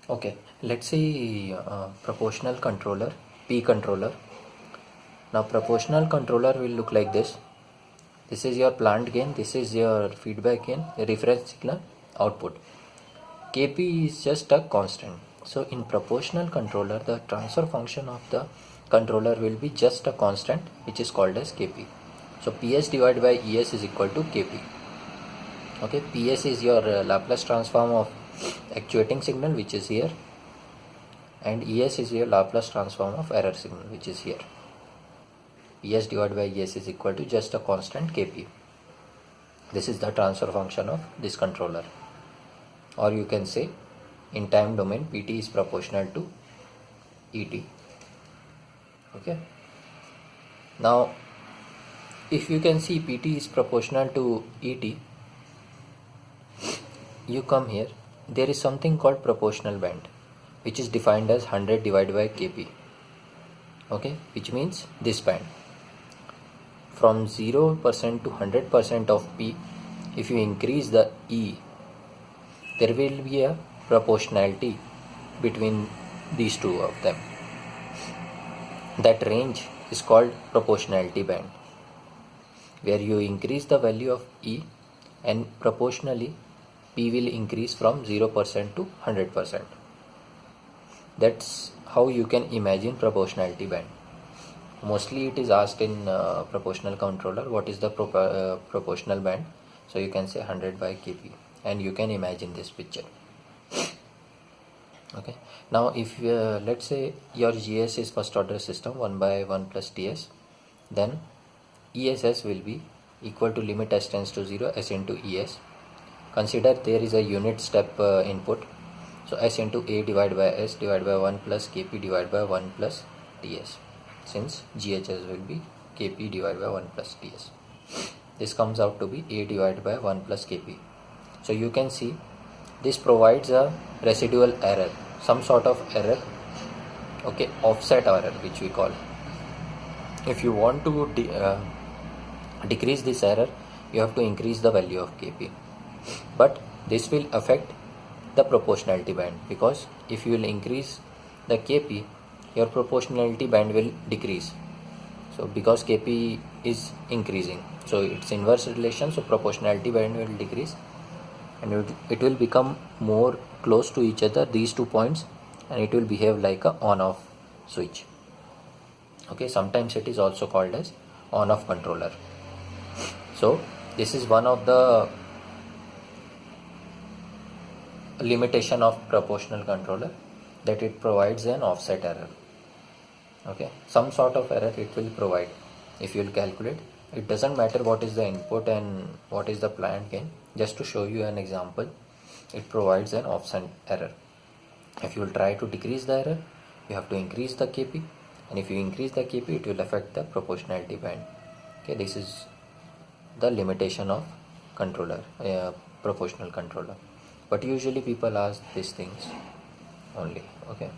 Okay, let's see proportional controller, P controller. Now proportional controller will look like this. This is your plant gain, this is your feedback gain, reference signal, output. Kp is just a constant. So in proportional controller, the transfer function of the controller will be just a constant, which is called as Kp. So Ps divided by Es is equal to Kp. Okay, Ps is your Laplace transform of actuating signal, which is here, and Es is your Laplace transform of error signal, which is here. Ps divided by Es is equal to just a constant Kp. This is the transfer function of this controller. Or you can say in time domain Pt is proportional to Et. Okay. Now if you can see Pt is proportional to Et, you come here, there is something called proportional band, which is defined as 100 divided by Kp. Okay, which means this band. From 0% to 100% of P, if you increase the E, there will be a proportionality between these two of them. That range is called proportionality band, where you increase the value of E and proportionally P will increase from 0% to 100%. That's how you can imagine proportionality band. Mostly it is asked in proportional controller, what is the proportional band? So you can say 100 by Kp, and you can imagine this picture. Okay, now if let's say your GS is first order system 1 by 1 plus Ts, then ESS will be equal to limit s tends to 0 s into Es. Consider there is a unit step input, so s into a divided by s divided by 1 plus Kp divided by 1 plus Ts, since GHS will be Kp divided by 1 plus Ts. This comes out to be a divided by 1 plus Kp. So you can see this provides a residual error, some sort of error, okay, offset error, which we call. If you want to decrease this error, you have to increase the value of Kp, but this will affect the proportionality band, because if you will increase the Kp, your proportionality band will decrease. So because Kp is increasing, so it's inverse relation, so proportionality band will decrease, and it will become more close to each other, these 2 points, and it will behave like a on-off switch. Okay, sometimes it is also called as on-off controller. So this is one of the limitation of proportional controller, that it provides an offset error. Okay, some sort of error it will provide. If you will calculate, it doesn't matter what is the input and what is the plant gain. Just to show you an example, it provides an offset error. If you will try to decrease the error, you have to increase the Kp, and if you increase the Kp, it will affect the proportionality band. Okay, this is the limitation of controller, proportional controller. But usually people ask these things only. Okay.